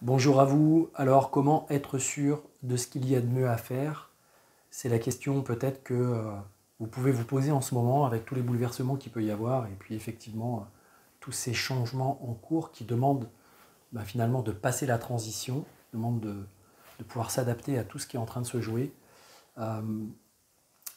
Bonjour à vous. Alors, comment être sûr de ce qu'il y a de mieux à faire? C'est la question peut-être que vous pouvez vous poser en ce moment avec tous les bouleversements qu'il peut y avoir et puis effectivement tous ces changements en cours qui demandent finalement de passer la transition, demandent de pouvoir s'adapter à tout ce qui est en train de se jouer. Euh,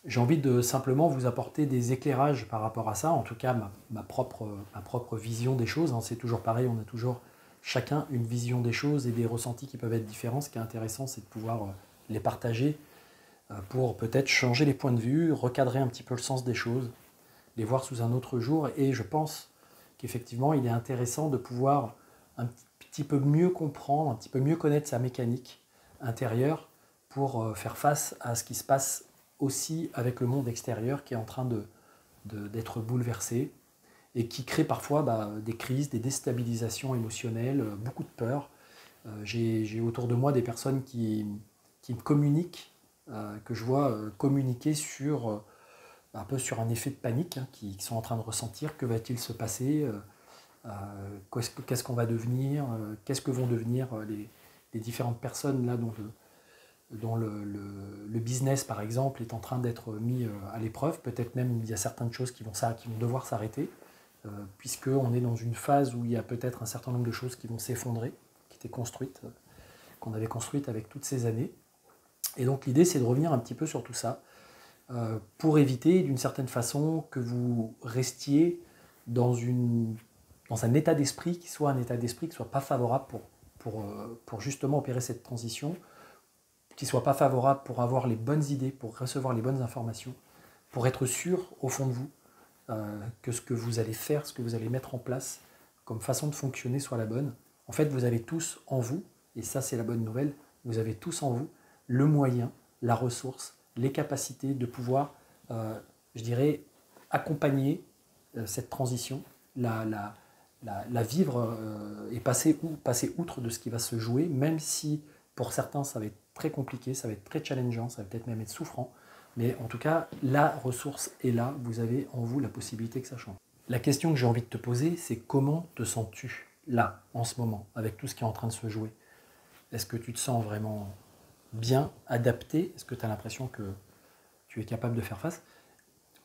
j'ai envie de simplement vous apporter des éclairages par rapport à ça, en tout cas ma propre vision des choses, hein. C'est toujours pareil, on a toujours chacun une vision des choses et des ressentis qui peuvent être différents. Ce qui est intéressant, c'est de pouvoir les partager pour peut-être changer les points de vue, recadrer un petit peu le sens des choses, les voir sous un autre jour. Et je pense qu'effectivement, il est intéressant de pouvoir un petit peu mieux comprendre, un petit peu mieux connaître sa mécanique intérieure pour faire face à ce qui se passe aussi avec le monde extérieur qui est en train d'être bouleversé et qui crée parfois des crises, des déstabilisations émotionnelles, beaucoup de peur. J'ai autour de moi des personnes qui me communiquent, que je vois communiquer sur un peu sur un effet de panique, hein, qui sont en train de ressentir. Que va-t-il se passer, qu'est-ce qu'on va devenir, qu'est-ce que vont devenir les différentes personnes là dont le business, par exemple, est en train d'être mis à l'épreuve. Peut-être même il y a certaines choses qui vont devoir s'arrêter, puisqu'on est dans une phase où il y a peut-être un certain nombre de choses qui vont s'effondrer, qui étaient construites, qu'on avait construites avec toutes ces années. Et donc l'idée, c'est de revenir un petit peu sur tout ça, pour éviter d'une certaine façon que vous restiez dans, dans un état d'esprit qui soit un état d'esprit qui ne soit pas favorable pour justement opérer cette transition, qui ne soit pas favorable pour avoir les bonnes idées, pour recevoir les bonnes informations, pour être sûr au fond de vous que ce que vous allez faire, ce que vous allez mettre en place comme façon de fonctionner soit la bonne. En fait, vous avez tous en vous, et ça c'est la bonne nouvelle, vous avez tous en vous le moyen, la ressource, les capacités de pouvoir, je dirais, accompagner cette transition, la vivre et passer outre de ce qui va se jouer, même si pour certains ça va être très compliqué, ça va être très challengeant, ça va peut-être même être souffrant. Mais en tout cas, la ressource est là, vous avez en vous la possibilité que ça change. La question que j'ai envie de te poser, c'est comment te sens-tu là, en ce moment, avec tout ce qui est en train de se jouer? Est-ce que tu te sens vraiment bien adapté? Est-ce que tu as l'impression que tu es capable de faire face?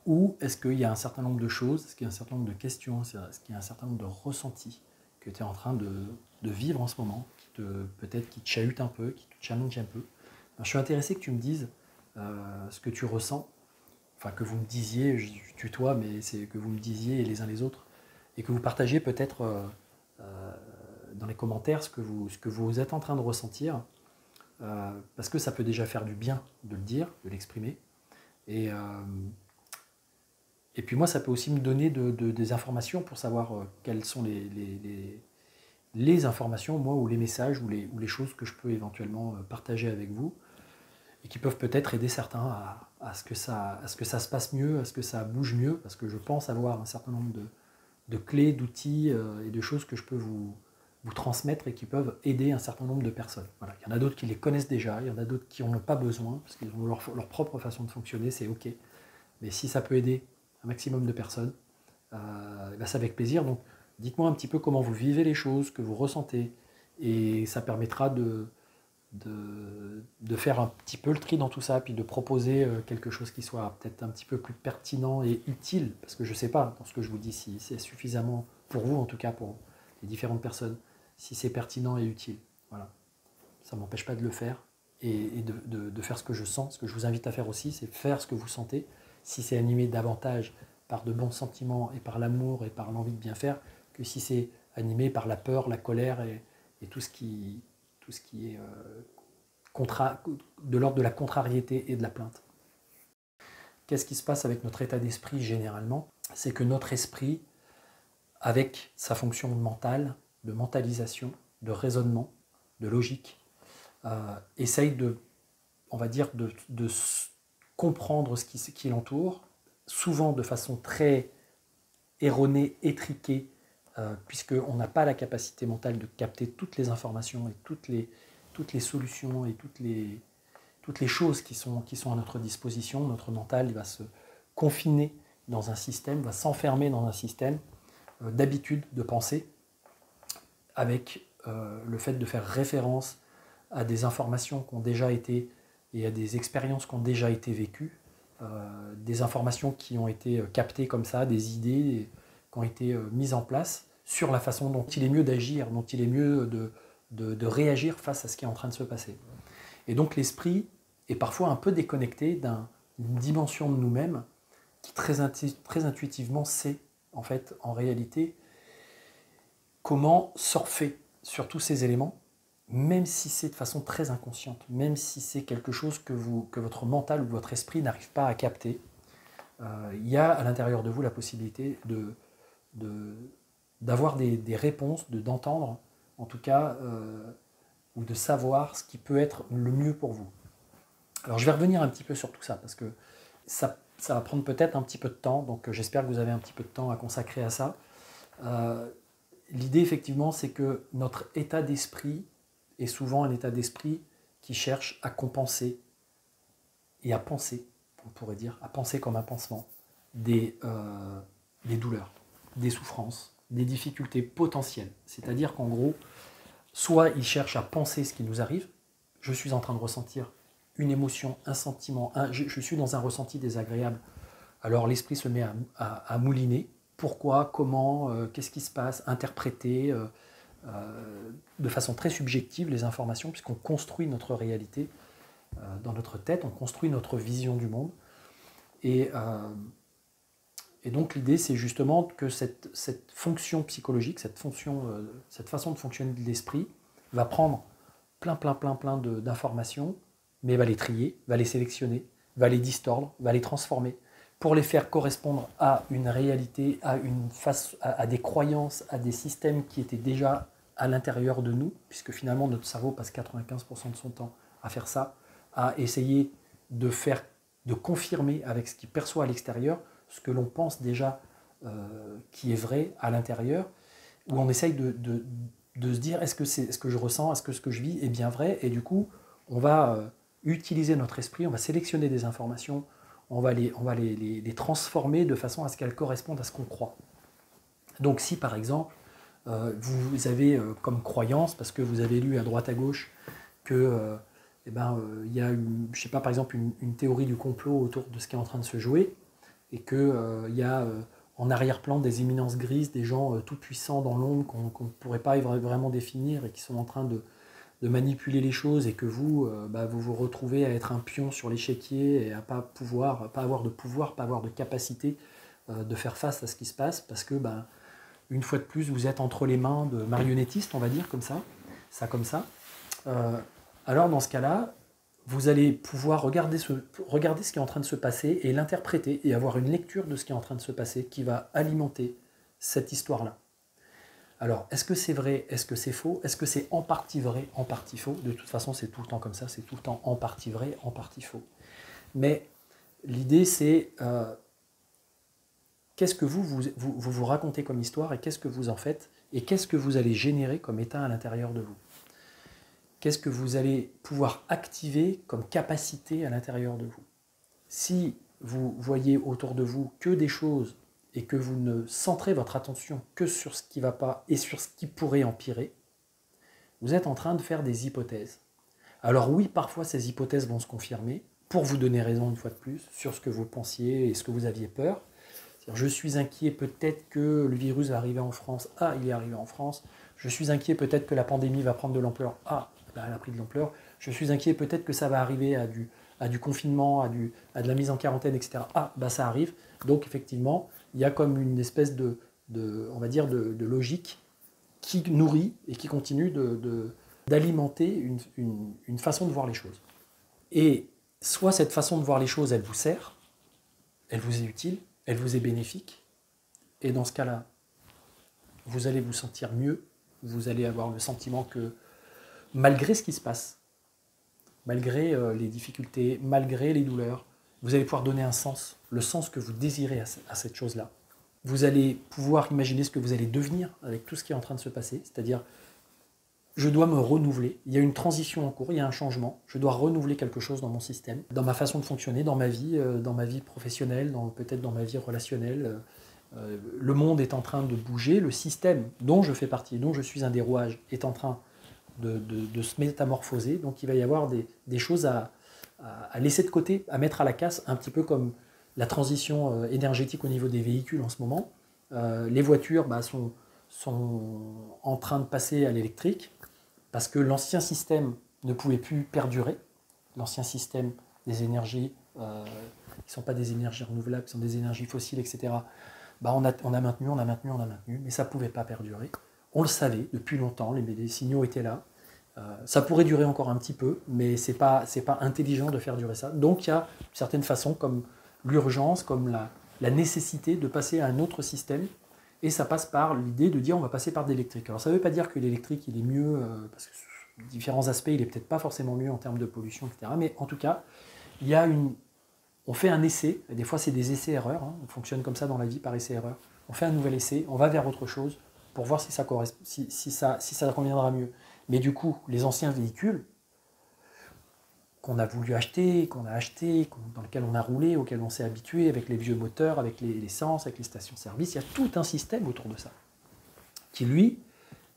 Ou est-ce qu'il y a un certain nombre de choses, est-ce qu'il y a un certain nombre de questions, est-ce qu'il y a un certain nombre de ressentis que tu es en train de vivre en ce moment, peut-être qui te chahutent un peu, qui te challenge un peu? Alors, je suis intéressé que tu me dises ce que tu ressens, enfin que vous me disiez, je tutoie, mais c'est que vous me disiez les uns les autres, et que vous partagiez peut-être dans les commentaires ce que vous êtes en train de ressentir, parce que ça peut déjà faire du bien de le dire, de l'exprimer. Et, et puis moi, ça peut aussi me donner des informations pour savoir quelles sont les informations, moi, ou les messages, ou les choses que je peux éventuellement partager avec vous, et qui peuvent peut-être aider certains à ce que ça se passe mieux, à ce que ça bouge mieux, parce que je pense avoir un certain nombre de clés, d'outils et de choses que je peux vous transmettre et qui peuvent aider un certain nombre de personnes. Voilà. Il y en a d'autres qui les connaissent déjà, il y en a d'autres qui n'en ont pas besoin, parce qu'ils ont leur propre façon de fonctionner, c'est OK. Mais si ça peut aider un maximum de personnes, c'est avec plaisir. Donc dites-moi un petit peu comment vous vivez les choses, que vous ressentez, et ça permettra de faire un petit peu le tri dans tout ça, puis de proposer quelque chose qui soit peut-être un petit peu plus pertinent et utile, parce que je ne sais pas, dans ce que je vous dis, si c'est suffisamment pour vous, en tout cas pour les différentes personnes, si c'est pertinent et utile. Voilà. Ça ne m'empêche pas de le faire et de faire ce que je sens. Ce que je vous invite à faire aussi, c'est faire ce que vous sentez. Si c'est animé davantage par de bons sentiments et par l'amour et par l'envie de bien faire, que si c'est animé par la peur, la colère et tout ce qui est de l'ordre de la contrariété et de la plainte. Qu'est-ce qui se passe avec notre état d'esprit généralement? C'est que notre esprit, avec sa fonction mentale, de mentalisation, de raisonnement, de logique, essaye on va dire, de comprendre ce qui l'entoure, souvent de façon très erronée, étriquée, puisqu'on n'a pas la capacité mentale de capter toutes les informations et toutes les solutions et toutes les choses qui sont à notre disposition. Notre mental va se confiner dans un système, va s'enfermer dans un système d'habitude de penser, avec le fait de faire référence à des informations qui ont déjà été et à des expériences qui ont déjà été vécues, des informations qui ont été captées comme ça, des idées qui ont été mises en place sur la façon dont il est mieux d'agir, dont il est mieux de réagir face à ce qui est en train de se passer. Et donc l'esprit est parfois un peu déconnecté d'une dimension de nous-mêmes qui très intuitivement sait, en fait, en réalité, comment surfer sur tous ces éléments, même si c'est de façon très inconsciente, même si c'est quelque chose que votre mental ou votre esprit n'arrive pas à capter. Il y a à l'intérieur de vous la possibilité d'avoir des réponses, d'entendre, en tout cas, ou de savoir ce qui peut être le mieux pour vous. Alors je vais revenir un petit peu sur tout ça, parce que ça va prendre peut-être un petit peu de temps, donc j'espère que vous avez un petit peu de temps à consacrer à ça. L'idée, effectivement, c'est que notre état d'esprit est souvent un état d'esprit qui cherche à compenser et à penser, on pourrait dire, à penser comme un pansement, des douleurs, des souffrances, des difficultés potentielles. C'est-à-dire qu'en gros, soit il cherche à penser ce qui nous arrive, je suis en train de ressentir une émotion, un sentiment, je suis dans un ressenti désagréable, alors l'esprit se met à mouliner. Pourquoi, comment, qu'est-ce qui se passe, interpréter de façon très subjective les informations, puisqu'on construit notre réalité dans notre tête, on construit notre vision du monde. Et donc l'idée, c'est justement que cette fonction psychologique, cette façon de fonctionner de l'esprit, va prendre plein d'informations, mais va les trier, va les sélectionner, va les distordre, va les transformer, pour les faire correspondre à une réalité, à des croyances, à des systèmes qui étaient déjà à l'intérieur de nous, puisque finalement notre cerveau passe 95% de son temps à faire ça, à essayer de confirmer avec ce qu'il perçoit à l'extérieur ce que l'on pense déjà qui est vrai à l'intérieur, où on essaye de se dire est-ce que ce que je ressens, est-ce que ce que je vis est bien vrai, et du coup on va utiliser notre esprit, on va sélectionner des informations, on va les transformer de façon à ce qu'elles correspondent à ce qu'on croit. Donc si par exemple, vous avez comme croyance, parce que vous avez lu à droite à gauche que il y a je sais pas, par exemple une théorie du complot autour de ce qui est en train de se jouer, et qu'il y a en arrière-plan des éminences grises, des gens tout puissants dans l'ombre qu'on ne pourrait pas vraiment définir et qui sont en train de manipuler les choses, et que vous vous retrouvez à être un pion sur l'échiquier et à pas avoir de pouvoir, pas avoir de capacité de faire face à ce qui se passe, parce que une fois de plus vous êtes entre les mains de marionnettistes, on va dire comme ça. Alors dans ce cas-là, vous allez pouvoir regarder ce qui est en train de se passer et l'interpréter et avoir une lecture de ce qui est en train de se passer qui va alimenter cette histoire-là. Alors, est-ce que c'est vrai? Est-ce que c'est faux? Est-ce que c'est en partie vrai, en partie faux? De toute façon, c'est tout le temps comme ça, c'est tout le temps en partie vrai, en partie faux. Mais l'idée, c'est qu'est-ce que vous racontez comme histoire, et qu'est-ce que vous en faites, et qu'est-ce que vous allez générer comme état à l'intérieur de vous? Qu'est-ce que vous allez pouvoir activer comme capacité à l'intérieur de vous? Si vous voyez autour de vous que des choses et que vous ne centrez votre attention que sur ce qui ne va pas et sur ce qui pourrait empirer, vous êtes en train de faire des hypothèses. Alors oui, parfois ces hypothèses vont se confirmer pour vous donner raison une fois de plus sur ce que vous pensiez et ce que vous aviez peur. Je suis inquiet, peut-être que le virus va arriver en France. Ah, il est arrivé en France. Je suis inquiet, peut-être que la pandémie va prendre de l'ampleur. Ah, elle a pris de l'ampleur. Je suis inquiet, peut-être que ça va arriver à du confinement, à de la mise en quarantaine, etc. Ah, ça arrive. Donc effectivement, il y a comme une espèce on va dire de logique qui nourrit et qui continue d'alimenter une façon de voir les choses. Et soit cette façon de voir les choses, elle vous sert, elle vous est utile, elle vous est bénéfique, et dans ce cas-là, vous allez vous sentir mieux, vous allez avoir le sentiment que malgré ce qui se passe, malgré les difficultés, malgré les douleurs, vous allez pouvoir donner un sens, le sens que vous désirez à cette chose-là. Vous allez pouvoir imaginer ce que vous allez devenir avec tout ce qui est en train de se passer, c'est-à-dire, je dois me renouveler, il y a une transition en cours, il y a un changement, je dois renouveler quelque chose dans mon système, dans ma façon de fonctionner, dans ma vie professionnelle, peut-être dans ma vie relationnelle, le monde est en train de bouger, le système dont je fais partie, dont je suis un des rouages, est en train de se métamorphoser. Donc il va y avoir des choses à laisser de côté, à mettre à la casse, un petit peu comme la transition énergétique au niveau des véhicules en ce moment. Les voitures sont en train de passer à l'électrique parce que l'ancien système ne pouvait plus perdurer. L'ancien système des énergies qui ne sont pas des énergies renouvelables, qui sont des énergies fossiles, etc., on a maintenu, mais ça ne pouvait pas perdurer. On le savait depuis longtemps, les signaux étaient là. Ça pourrait durer encore un petit peu, mais ce n'est pas intelligent de faire durer ça. Donc il y a certaines façons, comme l'urgence, comme la nécessité de passer à un autre système, et ça passe par l'idée de dire on va passer par de l'électrique. Alors ça ne veut pas dire que l'électrique il est mieux, parce que sur différents aspects il n'est peut-être pas forcément mieux en termes de pollution, etc. Mais en tout cas, on fait un essai, et des fois c'est des essais-erreurs, hein, on fonctionne comme ça dans la vie par essai-erreur. On fait un nouvel essai, on va vers autre chose pour voir si ça conviendra mieux. Mais du coup, les anciens véhicules qu'on a voulu acheter, dans lesquels on a roulé, auxquels on s'est habitué, avec les vieux moteurs, avec l'essence, avec les stations-service, il y a tout un système autour de ça qui, lui,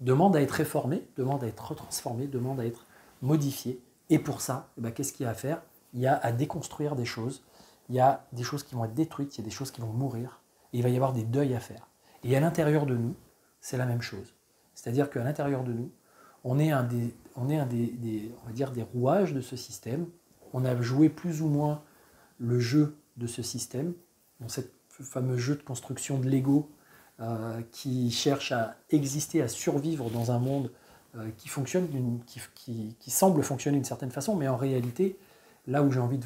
demande à être réformé, demande à être retransformé, demande à être modifié. Et pour ça, qu'est-ce qu'il y a à faire? Il y a à déconstruire des choses. Il y a des choses qui vont être détruites, il y a des choses qui vont mourir, et il va y avoir des deuils à faire. Et à l'intérieur de nous, c'est la même chose. C'est-à-dire qu'à l'intérieur de nous, on est on va dire des rouages de ce système. On a joué plus ou moins le jeu de ce système, dans ce fameux jeu de construction de Lego qui cherche à exister, à survivre dans un monde qui fonctionne, qui semble fonctionner d'une certaine façon, mais en réalité, là où j'ai envie de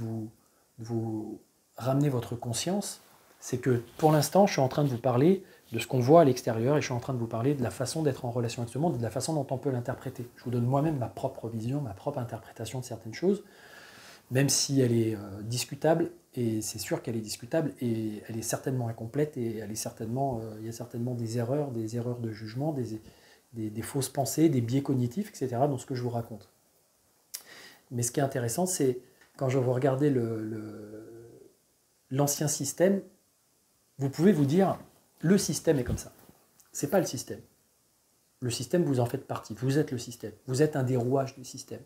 vous ramener votre conscience, c'est que pour l'instant, je suis en train de vous parler de ce qu'on voit à l'extérieur et je suis en train de vous parler de la façon d'être en relation avec ce monde et de la façon dont on peut l'interpréter. Je vous donne moi-même ma propre vision, ma propre interprétation de certaines choses, même si elle est discutable, et c'est sûr qu'elle est discutable, et elle est certainement incomplète, et il y a certainement des erreurs de jugement, des fausses pensées, des biais cognitifs, etc., dans ce que je vous raconte. Mais ce qui est intéressant, c'est quand je vous regardez l'ancien système, vous pouvez vous dire, le système est comme ça. Ce n'est pas le système. Le système, vous en faites partie. Vous êtes le système. Vous êtes un des rouages du système.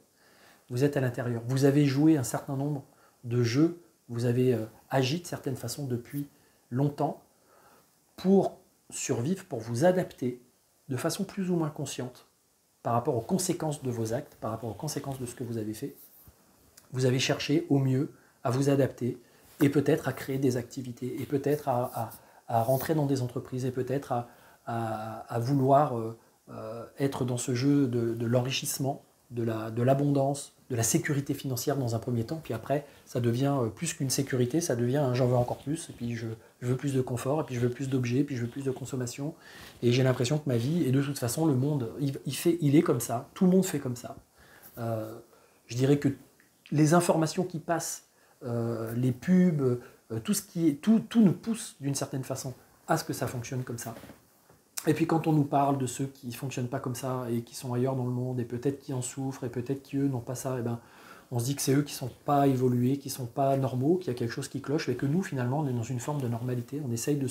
Vous êtes à l'intérieur. Vous avez joué un certain nombre de jeux. Vous avez agi de certaines façons depuis longtemps pour survivre, pour vous adapter de façon plus ou moins consciente par rapport aux conséquences de vos actes, par rapport aux conséquences de ce que vous avez fait. Vous avez cherché au mieux à vous adapter et peut-être à créer des activités et peut-être à rentrer dans des entreprises et peut-être à vouloir être dans ce jeu de l'enrichissement, de l'abondance, de la sécurité financière dans un premier temps, puis après ça devient plus qu'une sécurité, ça devient j'en veux encore plus, et puis je veux plus de confort, et puis je veux plus d'objets, puis je veux plus de consommation, et j'ai l'impression que ma vie, et de toute façon le monde, il est comme ça, tout le monde fait comme ça. Je dirais que les informations qui passent, les pubs, tout nous pousse d'une certaine façon à ce que ça fonctionne comme ça. Et puis quand on nous parle de ceux qui ne fonctionnent pas comme ça et qui sont ailleurs dans le monde et peut-être qui en souffrent et peut-être qu'eux n'ont pas ça, et on se dit que c'est eux qui ne sont pas évolués, qui ne sont pas normaux, qu'il y a quelque chose qui cloche et que nous finalement on est dans une forme de normalité, on essaye de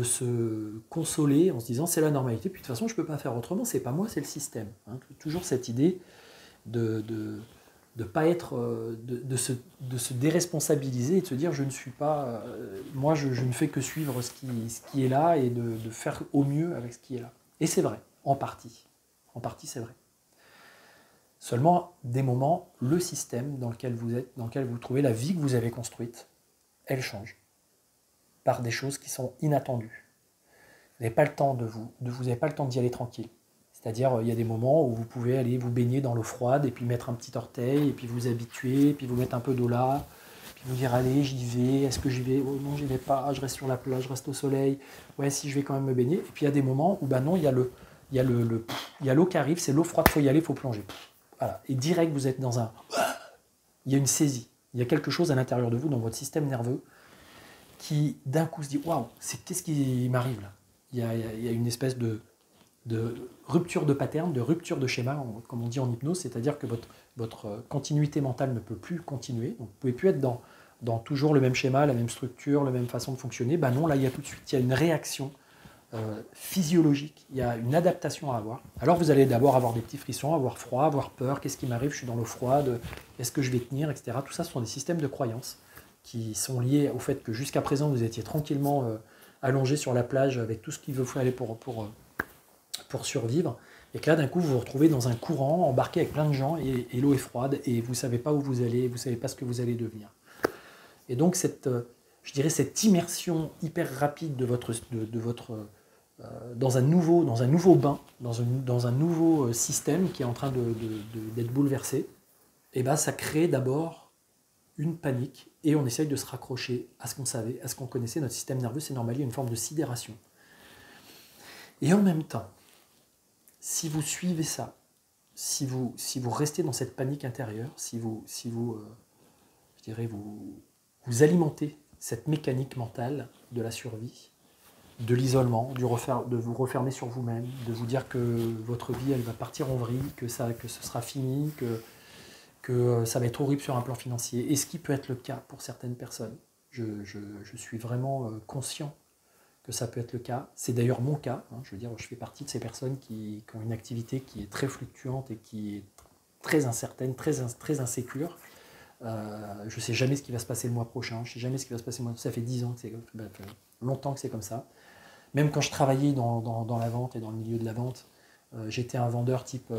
se consoler en se disant c'est la normalité, puis de toute façon je ne peux pas faire autrement, c'est pas moi, c'est le système. Hein. Toujours cette idée de pas être, de se déresponsabiliser et de se dire je ne suis pas, moi je ne fais que suivre ce qui est là et de faire au mieux avec ce qui est là. Et c'est vrai, en partie c'est vrai. Seulement, des moments, le système dans lequel vous êtes, dans lequel vous trouvez la vie que vous avez construite, elle change par des choses qui sont inattendues. Vous n'avez pas le temps vous n'avez pas le temps d'y aller tranquille. C'est-à-dire, il y a des moments où vous pouvez aller vous baigner dans l'eau froide et puis mettre un petit orteil et puis vous habituer, et puis vous mettre un peu d'eau là, puis vous dire allez, j'y vais, est-ce que j'y vais? Oh non, j'y vais pas, je reste sur la plage, je reste au soleil, ouais, si je vais quand même me baigner. Et puis il y a des moments où non, il y a l'eau qui arrive, c'est l'eau froide, il faut y aller, il faut plonger. Voilà. Et direct, vous êtes dans il y a une saisie, il y a quelque chose à l'intérieur de vous, dans votre système nerveux, qui d'un coup se dit waouh, qu'est-ce qui m'arrive là? Il y a une espèce de rupture de pattern, de rupture de schéma, comme on dit en hypnose, c'est-à-dire que votre continuité mentale ne peut plus continuer. Donc, vous ne pouvez plus être dans toujours le même schéma, la même structure, la même façon de fonctionner. Ben non, là, il y a tout de suite, il y a une réaction physiologique, il y a une adaptation à avoir. Alors vous allez d'abord avoir des petits frissons, avoir froid, avoir peur, qu'est-ce qui m'arrive, je suis dans l'eau froide, est-ce que je vais tenir, etc. Tout ça, ce sont des systèmes de croyances qui sont liés au fait que jusqu'à présent, vous étiez tranquillement allongé sur la plage avec tout ce qu'il vous fallait pour survivre, et que là, d'un coup, vous vous retrouvez dans un courant, embarqué avec plein de gens, et l'eau est froide, et vous ne savez pas où vous allez, vous ne savez pas ce que vous allez devenir. Et donc, je dirais cette immersion hyper rapide de votre dans un nouveau bain, dans un nouveau système qui est en train d'être bouleversé, et ben ça crée d'abord une panique, et on essaye de se raccrocher à ce qu'on savait, à ce qu'on connaissait. Notre système nerveux s'est normalisé, une forme de sidération. Et en même temps, si vous suivez ça, si vous restez dans cette panique intérieure, si vous alimentez cette mécanique mentale de la survie, de l'isolement, de vous refermer sur vous-même, de vous dire que votre vie elle va partir en vrille, que ce sera fini, que ça va être horrible sur un plan financier. Et ce qui peut être le cas pour certaines personnes. Je suis vraiment conscient que ça peut être le cas. C'est d'ailleurs mon cas. Je veux dire, je fais partie de ces personnes qui ont une activité qui est très fluctuante et qui est très incertaine, très insécure. Je ne sais jamais ce qui va se passer le mois prochain. Je ne sais jamais ce qui va se passer le mois. Ça fait 10 ans, longtemps que c'est comme ça. Même quand je travaillais dans la vente et dans le milieu de la vente, j'étais un vendeur type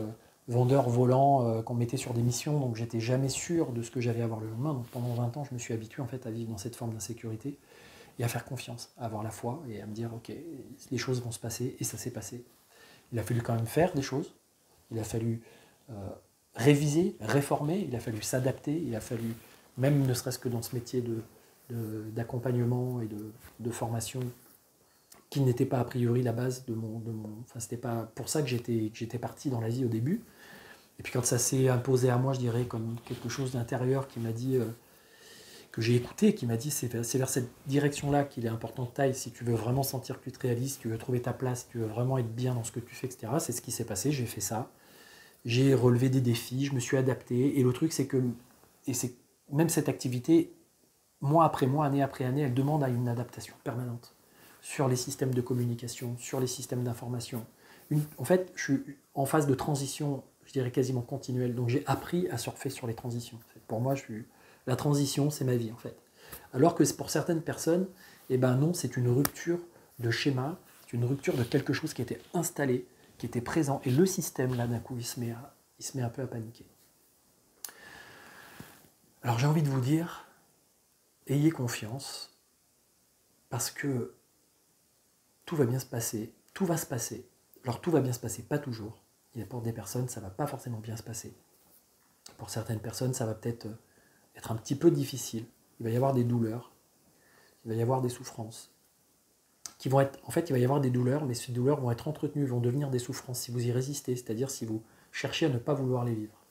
vendeur volant qu'on mettait sur des missions, donc j'étais jamais sûr de ce que j'allais avoir le lendemain. Donc pendant 20 ans, je me suis habitué en fait à vivre dans cette forme d'insécurité et à faire confiance, à avoir la foi et à me dire ok, les choses vont se passer, et ça s'est passé. Il a fallu quand même faire des choses, il a fallu réviser, réformer, il a fallu s'adapter, il a fallu, même ne serait-ce que dans ce métier d'accompagnement et de formation, qui n'était pas a priori la base de mon enfin c'était pas pour ça que j'étais parti dans l'Asie au début. Et puis quand ça s'est imposé à moi, je dirais comme quelque chose d'intérieur qui m'a dit que j'ai écouté, qui m'a dit c'est vers cette direction-là qu'il est important que tu ailles si tu veux vraiment sentir que tu te réalises, si tu veux trouver ta place, si tu veux vraiment être bien dans ce que tu fais, etc. C'est ce qui s'est passé, j'ai fait ça. J'ai relevé des défis, je me suis adapté. Et le truc, c'est que même cette activité, mois après mois, année après année, elle demande à une adaptation permanente sur les systèmes de communication, sur les systèmes d'information. En fait, je suis en phase de transition, je dirais quasiment continuelle. Donc j'ai appris à surfer sur les transitions. Pour moi, la transition, c'est ma vie en fait. Alors que pour certaines personnes, eh ben non, c'est une rupture de schéma, c'est une rupture de quelque chose qui était installé, qui était présent. Et le système, là, d'un coup, il se met un peu à paniquer. Alors j'ai envie de vous dire, ayez confiance, parce que tout va bien se passer, tout va se passer. Alors tout va bien se passer, pas toujours. Il y a pour des personnes, ça ne va pas forcément bien se passer. Pour certaines personnes, ça va peut-être être un petit peu difficile. Il va y avoir des douleurs, il va y avoir des souffrances. En fait, il va y avoir des douleurs, mais ces douleurs vont être entretenues, vont devenir des souffrances si vous y résistez, c'est-à-dire si vous cherchez à ne pas vouloir les vivre,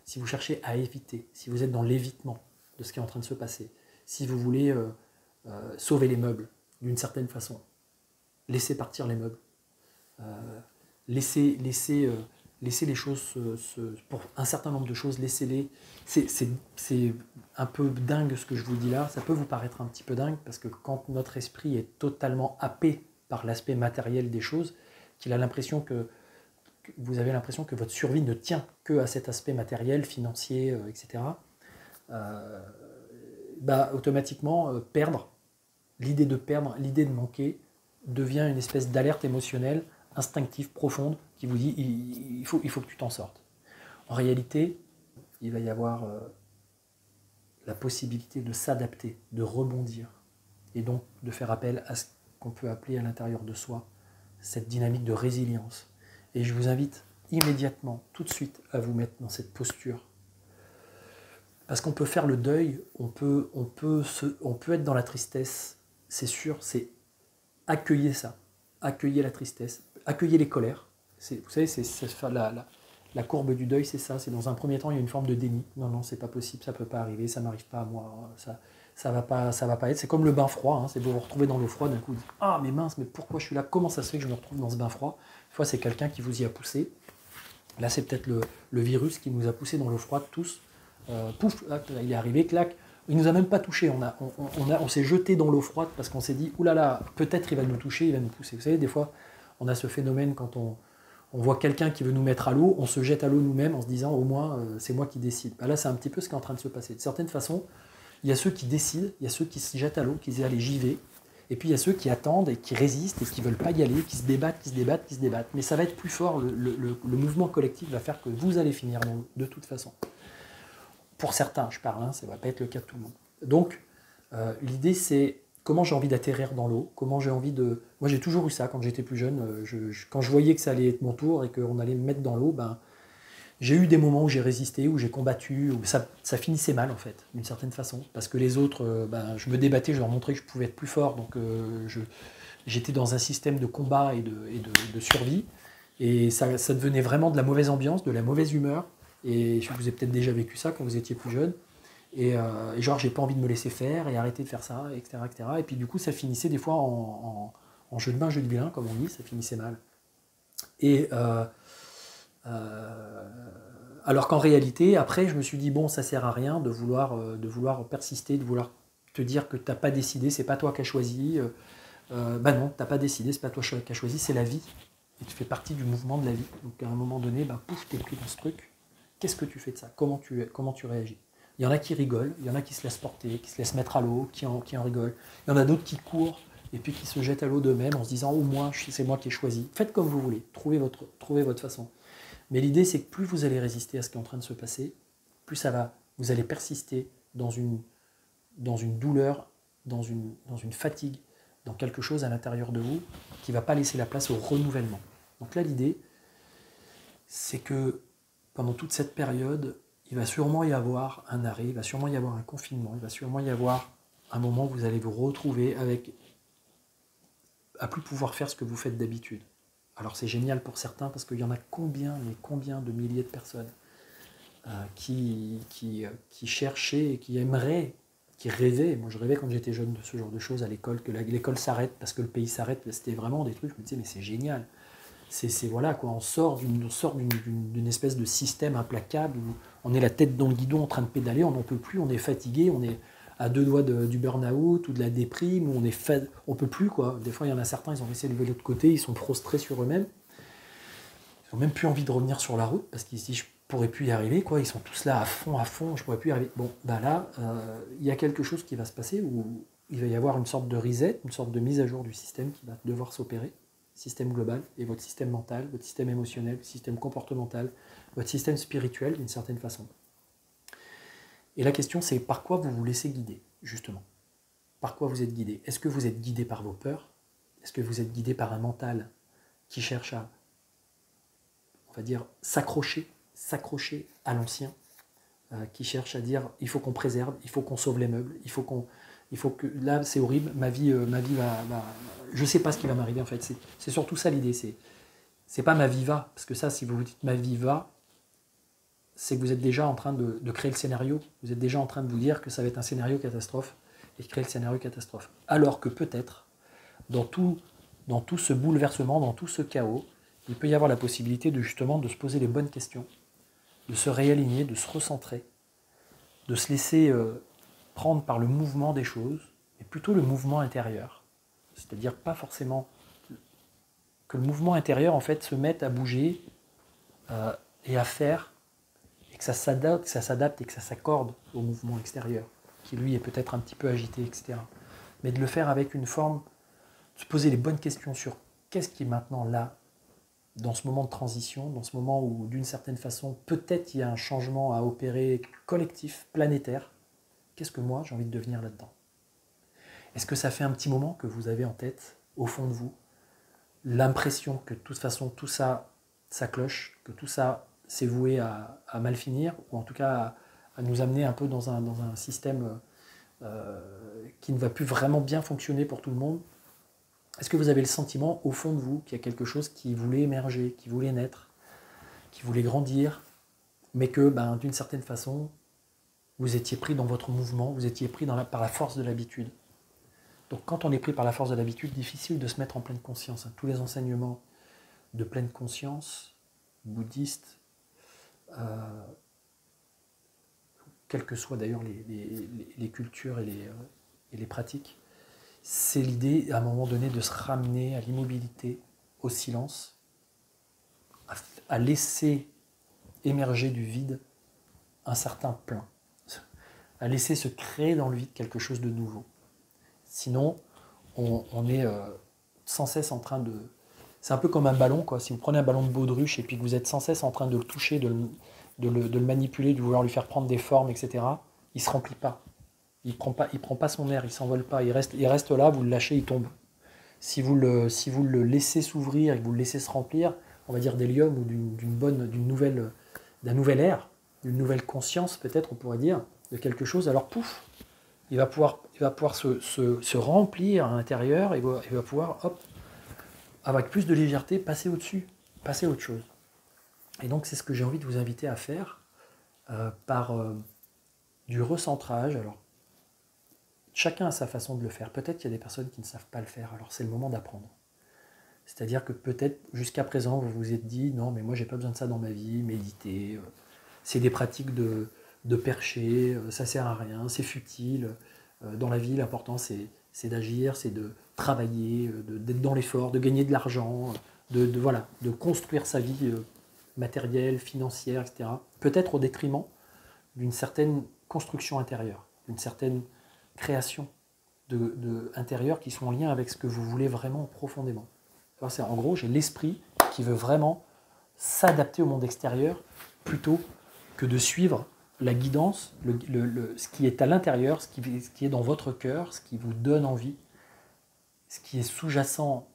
si vous cherchez à éviter, si vous êtes dans l'évitement de ce qui est en train de se passer, si vous voulez sauver les meubles d'une certaine façon. Laissez partir les meubles. Laissez les choses, pour un certain nombre de choses, laissez-les. C'est un peu dingue ce que je vous dis là, ça peut vous paraître un petit peu dingue, parce que quand notre esprit est totalement happé par l'aspect matériel des choses, qu'il a l'impression que vous avez l'impression que votre survie ne tient que à cet aspect matériel, financier, etc., automatiquement, l'idée de manquer, devient une espèce d'alerte émotionnelle, instinctive, profonde, qui vous dit il faut que tu t'en sortes. En réalité, il va y avoir la possibilité de s'adapter, de rebondir, et donc de faire appel à ce qu'on peut appeler à l'intérieur de soi cette dynamique de résilience. Et je vous invite immédiatement, tout de suite, à vous mettre dans cette posture. Parce qu'on peut faire le deuil, on peut être dans la tristesse, c'est sûr, c'est accueillir ça, accueillir la tristesse, accueillir les colères. Vous savez, la courbe du deuil, c'est ça. C'est dans un premier temps, il y a une forme de déni. Non, c'est pas possible, ça peut pas arriver, ça m'arrive pas à moi, ça va pas être. C'est comme le bain froid, c'est vous vous retrouvez dans l'eau froide, d'un coup, vous dites ah mais mince, mais pourquoi je suis là? Comment ça se fait que je me retrouve dans ce bain froid? Une fois, c'est quelqu'un qui vous y a poussé. Là, c'est peut-être le virus qui nous a poussé dans l'eau froide tous. Pouf, il est arrivé, clac. Il nous a même pas touché. On s'est jeté dans l'eau froide parce qu'on s'est dit, oulala, peut-être il va nous toucher, il va nous pousser. Vous savez, des fois, on a ce phénomène quand on voit quelqu'un qui veut nous mettre à l'eau, on se jette à l'eau nous-mêmes en se disant, au moins, c'est moi qui décide. Là, c'est un petit peu ce qui est en train de se passer. De certaine façon, il y a ceux qui décident, il y a ceux qui se jettent à l'eau, qui disent, allez, j'y vais. Et puis il y a ceux qui attendent et qui résistent et qui ne veulent pas y aller, qui se débattent, qui se débattent, qui se débattent. Mais ça va être plus fort, le mouvement collectif va faire que vous allez finir dans l'eau, de toute façon. Pour certains, je parle, ça ne va pas être le cas de tout le monde. Donc, l'idée c'est comment j'ai envie d'atterrir dans l'eau, comment j'ai envie de... Moi j'ai toujours eu ça quand j'étais plus jeune, quand je voyais que ça allait être mon tour et qu'on allait me mettre dans l'eau, j'ai eu des moments où j'ai résisté, où j'ai combattu, où ça finissait mal en fait, d'une certaine façon. Parce que les autres, je me débattais, je leur montrais que je pouvais être plus fort, donc j'étais dans un système de combat et de survie. Et ça devenait vraiment de la mauvaise ambiance, de la mauvaise humeur. Et je vous ai peut-être déjà vécu ça quand vous étiez plus jeune. Et genre, j'ai pas envie de me laisser faire et arrêter de faire ça, etc., etc. Et puis du coup, ça finissait des fois en jeu de main, jeu de vilain, comme on dit, ça finissait mal. Et alors qu'en réalité, après, je me suis dit, bon, ça sert à rien de vouloir persister, de vouloir te dire que tu n'as pas décidé, c'est pas toi qui as choisi. Non, tu n'as pas décidé, c'est pas toi qui as choisi, c'est la vie. Et tu fais partie du mouvement de la vie. Donc à un moment donné, pouf, t'es pris dans ce truc. Qu'est-ce que tu fais de ça? Comment tu réagis? Il y en a qui rigolent, il y en a qui se laissent porter, qui se laissent mettre à l'eau, qui en rigolent. Il y en a d'autres qui courent et puis qui se jettent à l'eau d'eux-mêmes en se disant, au moins, c'est moi qui ai choisi. Faites comme vous voulez, trouvez votre façon. Mais l'idée, c'est que plus vous allez résister à ce qui est en train de se passer, plus ça va. Vous allez persister dans une douleur, dans une fatigue, dans quelque chose à l'intérieur de vous qui ne va pas laisser la place au renouvellement. Donc là, l'idée, c'est que pendant toute cette période, il va sûrement y avoir un arrêt, il va sûrement y avoir un confinement, il va sûrement y avoir un moment où vous allez vous retrouver à plus pouvoir faire ce que vous faites d'habitude. Alors c'est génial pour certains parce qu'il y en a combien de milliers de personnes qui cherchaient et qui aimeraient, qui rêvaient. Moi je rêvais quand j'étais jeune de ce genre de choses à l'école, que l'école s'arrête parce que le pays s'arrête. C'était vraiment des trucs, je me disais mais c'est génial. Voilà quoi, on sort d'une espèce de système implacable où on est la tête dans le guidon en train de pédaler, on n'en peut plus, on est fatigué, on est à deux doigts du burn-out ou de la déprime, où on peut plus quoi. Des fois il y en a certains, ils ont laissé le vélo de côté, ils sont prostrés sur eux-mêmes, ils n'ont même plus envie de revenir sur la route parce qu'ils se disent je pourrais plus y arriver quoi. Ils sont tous là à fond, je pourrais plus y arriver. Bon là, il y a quelque chose qui va se passer où il va y avoir une sorte de reset, une sorte de mise à jour du système qui va devoir s'opérer. Système global, et votre système mental, votre système émotionnel, votre système comportemental, votre système spirituel d'une certaine façon. Et la question c'est par quoi vous vous laissez guider, justement. Par quoi vous êtes guidé? Est-ce que vous êtes guidé par vos peurs? Est-ce que vous êtes guidé par un mental qui cherche à, on va dire, s'accrocher à l'ancien, qui cherche à dire il faut qu'on préserve, il faut qu'on sauve les meubles, il faut que là c'est horrible, ma vie va je sais pas ce qui va m'arriver en fait, c'est surtout ça l'idée, c'est pas ma vie va, parce que ça si vous vous dites ma vie va, c'est que vous êtes déjà en train de créer le scénario, vous êtes déjà en train de vous dire que ça va être un scénario catastrophe et de créer le scénario catastrophe. Alors que peut-être dans tout ce bouleversement, dans tout ce chaos, il peut y avoir la possibilité de justement de se poser les bonnes questions, de se réaligner, de se recentrer, de se laisser prendre par le mouvement des choses, et plutôt le mouvement intérieur. C'est-à-dire pas forcément que le mouvement intérieur en fait se mette à bouger et à faire, et que ça s'adapte et que ça s'accorde au mouvement extérieur, qui lui est peut-être un petit peu agité, etc. Mais de le faire avec une forme, de se poser les bonnes questions sur qu'est-ce qui est maintenant là, dans ce moment de transition, dans ce moment où d'une certaine façon peut-être il y a un changement à opérer collectif, planétaire. Qu'est-ce que moi j'ai envie de devenir là-dedans? Est-ce que ça fait un petit moment que vous avez en tête, au fond de vous, l'impression que de toute façon tout ça, ça cloche, que tout ça c'est voué à mal finir, ou en tout cas à nous amener un peu dans un système qui ne va plus vraiment bien fonctionner pour tout le monde? Est-ce que vous avez le sentiment au fond de vous qu'il y a quelque chose qui voulait émerger, qui voulait naître, qui voulait grandir, mais que d'une certaine façon, vous étiez pris dans votre mouvement, vous étiez pris par la force de l'habitude? Donc quand on est pris par la force de l'habitude, difficile de se mettre en pleine conscience. Tous les enseignements de pleine conscience, bouddhistes, quelles que soient d'ailleurs les cultures et les pratiques, c'est l'idée, à un moment donné, de se ramener à l'immobilité, au silence, à laisser émerger du vide un certain plein, à laisser se créer dans le vide quelque chose de nouveau. Sinon, on est sans cesse en train de... C'est un peu comme un ballon, quoi. Si vous prenez un ballon de baudruche et puis que vous êtes sans cesse en train de le toucher, de le manipuler, de vouloir lui faire prendre des formes, etc., il ne se remplit pas. Il prend pas son air, il ne s'envole pas. Il reste là, vous le lâchez, il tombe. Si vous le laissez s'ouvrir et que vous le laissez se remplir, on va dire d'hélium ou d'un nouvel air, d'une nouvelle conscience, peut-être, on pourrait dire, de quelque chose, alors pouf, il va pouvoir se remplir à l'intérieur et il va pouvoir, hop, avec plus de légèreté, passer au-dessus, passer à autre chose. Et donc, c'est ce que j'ai envie de vous inviter à faire par du recentrage. Alors, chacun a sa façon de le faire. Peut-être qu'il y a des personnes qui ne savent pas le faire, alors c'est le moment d'apprendre. C'est-à-dire que peut-être, jusqu'à présent, vous vous êtes dit, non, mais moi, j'ai pas besoin de ça dans ma vie, méditer, c'est des pratiques de percher, ça sert à rien, c'est futile. Dans la vie, l'important, c'est d'agir, c'est de travailler, d'être dans l'effort, de gagner de l'argent, de construire sa vie matérielle, financière, etc. Peut-être au détriment d'une certaine construction intérieure, d'une certaine création intérieure qui sont en lien avec ce que vous voulez vraiment profondément. Alors en gros, j'ai l'esprit qui veut vraiment s'adapter au monde extérieur plutôt que de suivre la guidance, ce qui est à l'intérieur, ce qui est dans votre cœur, ce qui vous donne envie, ce qui est sous-jacent,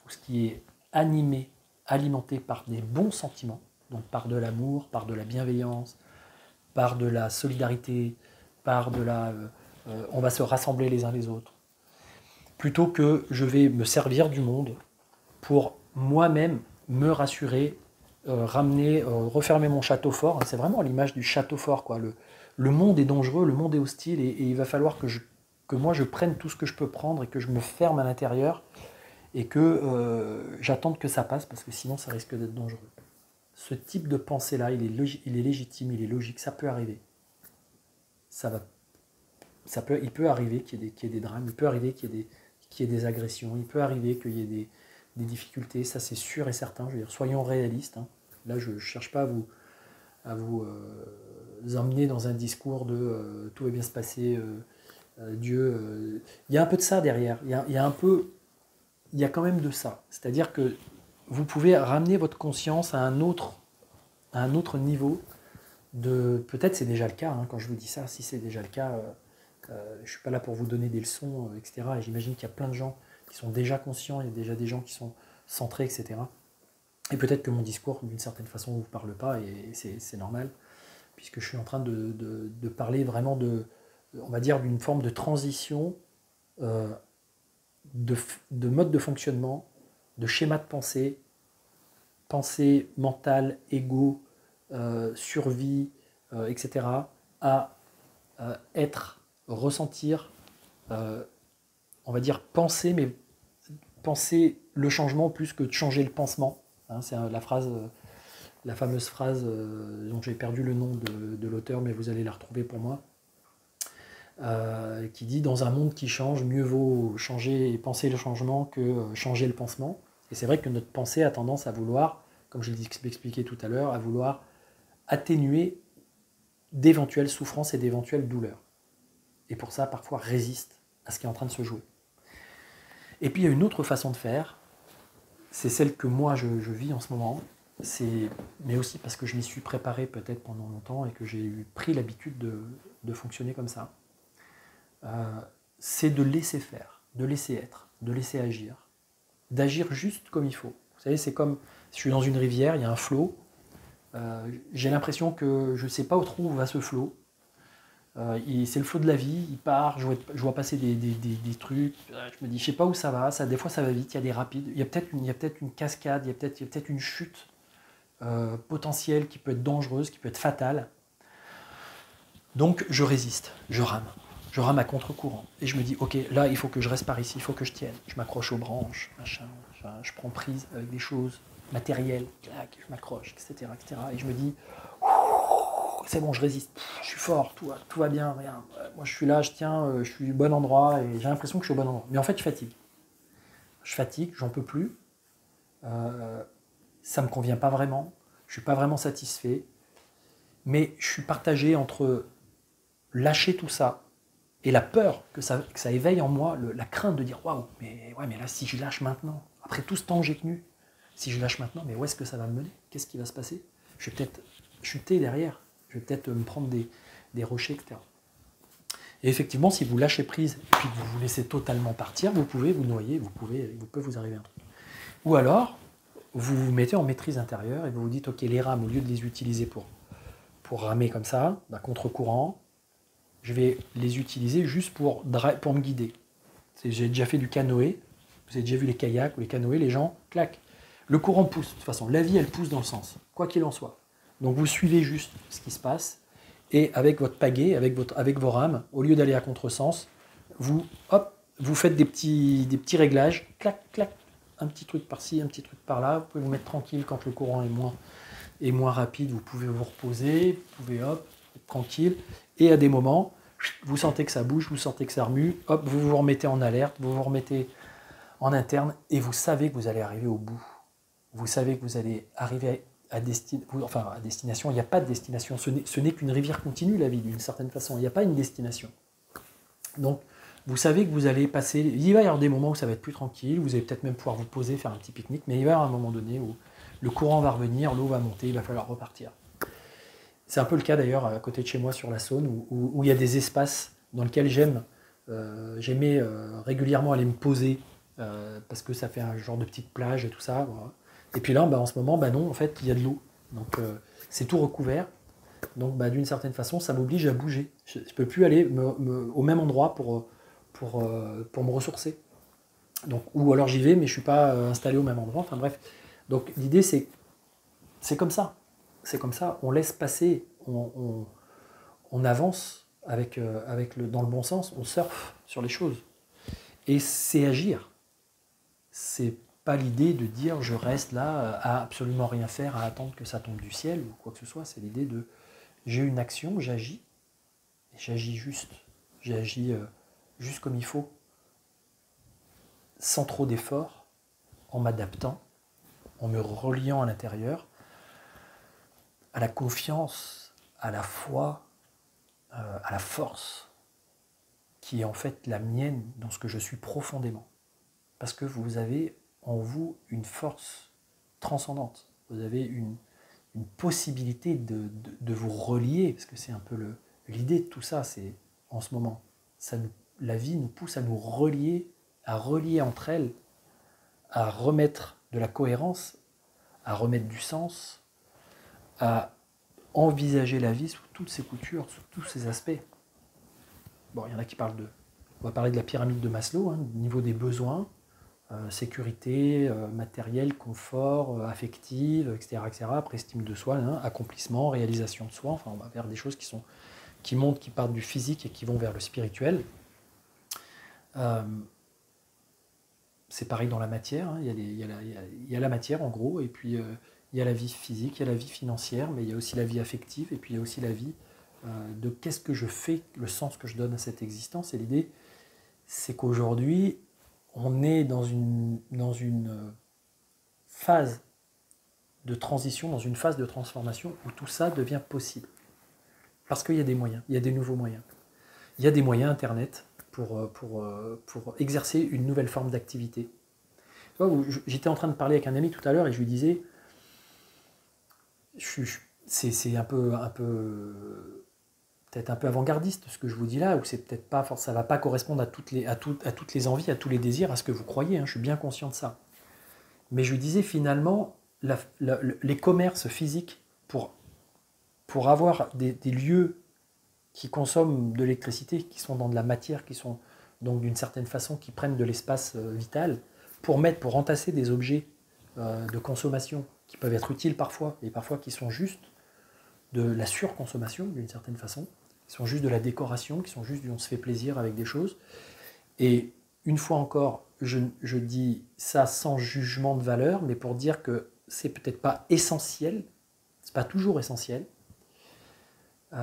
ou ce qui est animé, alimenté par des bons sentiments, donc par de l'amour, par de la bienveillance, par de la solidarité, par de la... on va se rassembler les uns les autres, plutôt que je vais me servir du monde pour moi-même me rassurer, ramener, refermer mon château fort. C'est vraiment à l'image du château fort, quoi. Le monde est dangereux, le monde est hostile, et il va falloir que moi je prenne tout ce que je peux prendre et que je me ferme à l'intérieur et que j'attende que ça passe, parce que sinon ça risque d'être dangereux. Ce type de pensée-là, il est légitime, il est logique, ça peut arriver. Il peut arriver qu'il y ait des drames, il peut arriver qu'il y ait des agressions, il peut arriver qu'il y ait des difficultés, ça c'est sûr et certain. Je veux dire, soyons réalistes. Hein. Là, je ne cherche pas à vous emmener dans un discours de tout va bien se passer, Dieu. Il y a un peu de ça derrière. Il y a quand même de ça. C'est-à-dire que vous pouvez ramener votre conscience à un autre niveau. Peut-être c'est déjà le cas, hein, quand je vous dis ça, si c'est déjà le cas, je ne suis pas là pour vous donner des leçons, etc. Et j'imagine qu'il y a plein de gens qui sont déjà conscients, il y a déjà des gens qui sont centrés, etc. Et peut-être que mon discours, d'une certaine façon, ne vous parle pas, et c'est normal, puisque je suis en train de parler vraiment on va dire, d'une forme de transition de mode de fonctionnement, de schéma de pensée mentale, ego, survie, etc., à ressentir, on va dire penser, mais penser le changement plus que de changer le pansement. Hein, c'est la fameuse phrase dont j'ai perdu le nom de l'auteur, mais vous allez la retrouver pour moi, qui dit « Dans un monde qui change, mieux vaut changer et penser le changement que changer le pansement ». Et c'est vrai que notre pensée a tendance à vouloir, comme je l'ai expliqué tout à l'heure, à vouloir atténuer d'éventuelles souffrances et d'éventuelles douleurs. Et pour ça, parfois, résiste à ce qui est en train de se jouer. Et puis, il y a une autre façon de faire, c'est celle que moi, je vis en ce moment, mais aussi parce que je m'y suis préparé peut-être pendant longtemps et que j'ai pris l'habitude de fonctionner comme ça. C'est de laisser faire, de laisser être, de laisser agir, d'agir juste comme il faut. Vous savez, c'est comme si je suis dans une rivière, il y a un flot, j'ai l'impression que je ne sais pas où va ce flot. C'est le flot de la vie, il part, je vois passer des trucs, je me dis je sais pas où ça va, des fois ça va vite, il y a des rapides, il y a peut-être une cascade, il y a peut-être une chute potentielle qui peut être dangereuse, qui peut être fatale. Donc je résiste, je rame à contre-courant, et je me dis ok, là il faut que je reste par ici, il faut que je tienne, je m'accroche aux branches, machin, je prends prise avec des choses matérielles, je m'accroche, etc., etc. Et je me dis c'est bon, je résiste, je suis fort, tout va bien, rien. Moi je suis là, je tiens, je suis au bon endroit et j'ai l'impression que je suis au bon endroit. Mais en fait je fatigue. Je fatigue, j'en peux plus, ça me convient pas vraiment, je suis pas vraiment satisfait, mais je suis partagé entre lâcher tout ça et la peur que ça éveille en moi, la crainte de dire waouh, mais ouais, mais là si je lâche maintenant, après tout ce temps que j'ai tenu, si je lâche maintenant, mais où est-ce que ça va me mener? Qu'est-ce qui va se passer? Je vais peut-être chuter derrière, je vais peut-être me prendre des rochers, etc. Et effectivement, si vous lâchez prise et puis que vous vous laissez totalement partir, vous pouvez vous noyer, vous pouvez vous arriver un truc. Ou alors, vous vous mettez en maîtrise intérieure et vous vous dites, ok, les rames, au lieu de les utiliser pour ramer comme ça, contre-courant, je vais les utiliser juste pour me guider. J'ai déjà fait du canoë, vous avez déjà vu les kayaks ou les canoës, les gens, clac. Le courant pousse, de toute façon, la vie elle pousse dans le sens, quoi qu'il en soit. Donc vous suivez juste ce qui se passe, et avec votre pagaie, avec vos rames, au lieu d'aller à contresens, vous faites des petits réglages, clac, clac, un petit truc par-ci, un petit truc par-là, vous pouvez vous mettre tranquille quand le courant est moins rapide, vous pouvez vous reposer, vous pouvez être tranquille, et à des moments, vous sentez que ça bouge, vous sentez que ça remue, hop, vous vous remettez en alerte, vous vous remettez en interne, et vous savez que vous allez arriver au bout. Vous savez que vous allez arriver à destination. Il n'y a pas de destination. Ce n'est qu'une rivière continue, la vie, d'une certaine façon. Il n'y a pas une destination. Donc, vous savez que vous allez passer... Il va y avoir des moments où ça va être plus tranquille, vous allez peut-être même pouvoir vous poser, faire un petit pique-nique, mais il va y avoir un moment donné où le courant va revenir, l'eau va monter, il va falloir repartir. C'est un peu le cas d'ailleurs à côté de chez moi sur la Saône, où il y a des espaces dans lesquels j'aimais régulièrement aller me poser, parce que ça fait un genre de petite plage et tout ça. Voilà. Et puis là, en ce moment, non, en fait, il y a de l'eau. Donc c'est tout recouvert. Donc d'une certaine façon, ça m'oblige à bouger. Je ne peux plus aller au même endroit pour me ressourcer. Donc, ou alors j'y vais, mais je ne suis pas installé au même endroit. Enfin bref. Donc l'idée, c'est comme ça. C'est comme ça. On laisse passer, on avance dans le bon sens, on surfe sur les choses. Et c'est agir. C'est pas l'idée de dire je reste là à absolument rien faire, à attendre que ça tombe du ciel ou quoi que ce soit. C'est l'idée de j'ai une action, j'agis, et j'agis juste. J'agis juste comme il faut, sans trop d'efforts, en m'adaptant, en me reliant à l'intérieur, à la confiance, à la foi, à la force, qui est en fait la mienne dans ce que je suis profondément. Parce que vous avez en vous une force transcendante. Vous avez une possibilité de vous relier, parce que c'est un peu l'idée de tout ça, c'est en ce moment, la vie nous pousse à nous relier, à relier entre elles, à remettre de la cohérence, à remettre du sens, à envisager la vie sous toutes ses coutures, sous tous ses aspects. Bon, il y en a qui parlent on va parler de la pyramide de Maslow, niveau des besoins, sécurité, matériel, confort, affective, etc., etc., après estime de soi, accomplissement, réalisation de soi, enfin on va vers des choses qui montent, qui partent du physique et qui vont vers le spirituel. C'est pareil dans la matière, il y a la matière en gros, et puis il y a la vie physique, il y a la vie financière, mais il y a aussi la vie affective, et puis il y a aussi la vie de qu'est-ce que je fais, le sens que je donne à cette existence. Et l'idée, c'est qu'aujourd'hui, on est dans une phase de transition, dans une phase de transformation où tout ça devient possible. Parce qu'il y a des moyens, il y a des nouveaux moyens. Il y a des moyens Internet pour exercer une nouvelle forme d'activité. J'étais en train de parler avec un ami tout à l'heure et je lui disais, c'est peut-être un peu avant-gardiste ce que je vous dis là, ou c'est peut-être pas, ça va pas correspondre à toutes les envies, à tous les désirs, à ce que vous croyez, je suis bien conscient de ça. Mais je lui disais finalement, les commerces physiques, pour avoir des lieux qui consomment de l'électricité, qui sont dans de la matière, qui sont donc d'une certaine façon, qui prennent de l'espace vital, pour entasser des objets de consommation qui peuvent être utiles parfois, et parfois qui sont juste de la surconsommation d'une certaine façon, qui sont juste de la décoration, qui sont juste on se fait plaisir avec des choses. Et une fois encore, je dis ça sans jugement de valeur, mais pour dire que c'est peut-être pas essentiel, c'est pas toujours essentiel, eh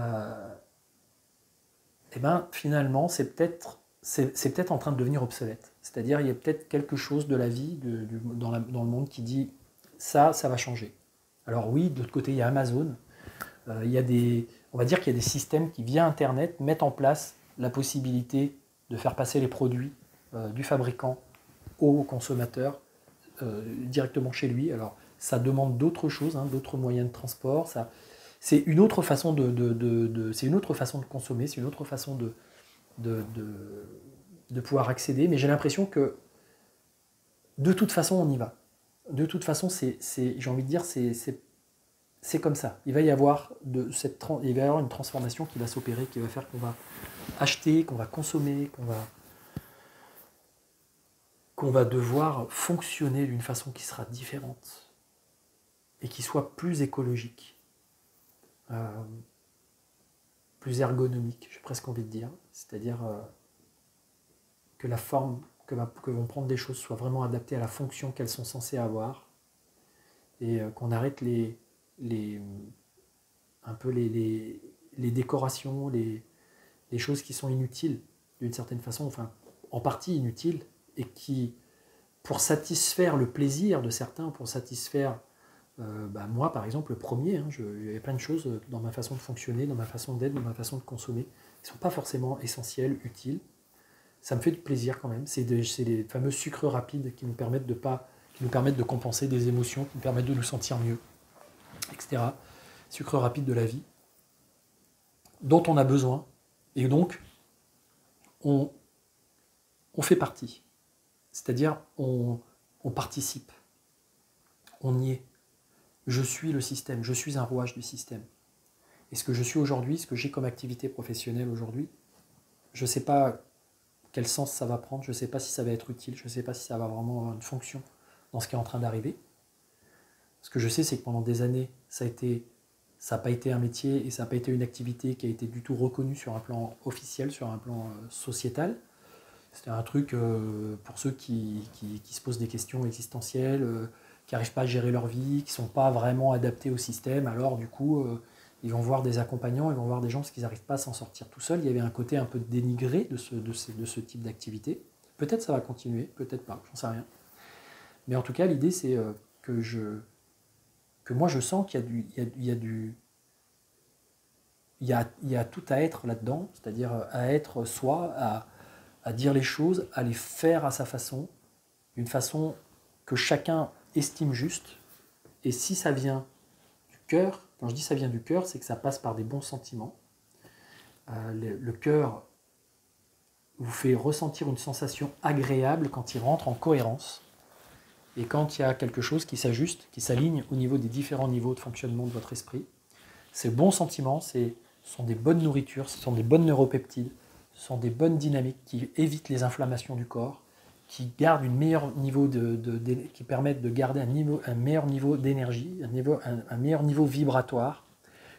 ben, finalement, c'est peut-être en train de devenir obsolète. C'est-à-dire, il y a peut-être quelque chose de la vie, dans le monde qui dit ça va changer. Alors oui, de l'autre côté, il y a Amazon. Il y a on va dire qu'il y a des systèmes qui, via Internet, mettent en place la possibilité de faire passer les produits du fabricant au consommateur directement chez lui. Alors, ça demande d'autres choses, hein, d'autres moyens de transport. C'est une autre façon c'est une autre façon de consommer, c'est une autre façon de pouvoir accéder. Mais j'ai l'impression que de toute façon, on y va. De toute façon, j'ai envie de dire, c'est comme ça. Il va y avoir une transformation qui va s'opérer, qui va faire qu'on va acheter, qu'on va consommer, qu'on va devoir fonctionner d'une façon qui sera différente et qui soit plus écologique, plus ergonomique, j'ai presque envie de dire. C'est-à-dire que la forme que vont prendre les choses soit vraiment adaptée à la fonction qu'elles sont censées avoir et qu'on arrête un peu les décorations, les choses qui sont inutiles d'une certaine façon, enfin en partie inutiles, et qui, pour satisfaire le plaisir de certains, pour satisfaire moi par exemple le premier, hein, il y avait plein de choses dans ma façon de fonctionner, dans ma façon d'être, dans ma façon de consommer, qui ne sont pas forcément essentielles, utiles. Ça me fait du plaisir quand même. C'est les fameux sucres rapides qui nous permettent de compenser des émotions, qui nous permettent de nous sentir mieux, etc. Sucres rapides de la vie, dont on a besoin, et donc on fait partie. C'est-à-dire on participe, on y est. Je suis le système, je suis un rouage du système. Et ce que je suis aujourd'hui, ce que j'ai comme activité professionnelle aujourd'hui, je ne sais pas quel sens ça va prendre, je ne sais pas si ça va être utile, je ne sais pas si ça va vraiment avoir une fonction dans ce qui est en train d'arriver. Ce que je sais, c'est que pendant des années, ça n'a pas été un métier et ça n'a pas été une activité qui a été du tout reconnue sur un plan officiel, sur un plan sociétal. C'était un truc pour ceux qui se posent des questions existentielles, qui n'arrivent pas à gérer leur vie, qui ne sont pas vraiment adaptés au système. Alors du coup, ils vont voir des accompagnants, ils vont voir des gens parce qu'ils n'arrivent pas à s'en sortir tout seuls. Il y avait un côté un peu dénigré de ce type d'activité. Peut-être ça va continuer, peut-être pas, j'en sais rien. Mais en tout cas, l'idée c'est que moi je sens qu'il y a tout à être là-dedans, c'est-à-dire à être soi, à dire les choses, à les faire à sa façon, d'une façon que chacun estime juste. Et si ça vient du cœur, quand je dis ça vient du cœur, c'est que ça passe par des bons sentiments. Le cœur vous fait ressentir une sensation agréable quand il rentre en cohérence et quand il y a quelque chose qui s'ajuste, qui s'aligne au niveau des différents niveaux de fonctionnement de votre esprit. Ces bons sentiments, ce sont des bonnes nourritures, ce sont des bonnes neuropeptides, ce sont des bonnes dynamiques qui évitent les inflammations du corps, qui gardent qui permettent de garder un meilleur niveau d'énergie, un meilleur niveau vibratoire,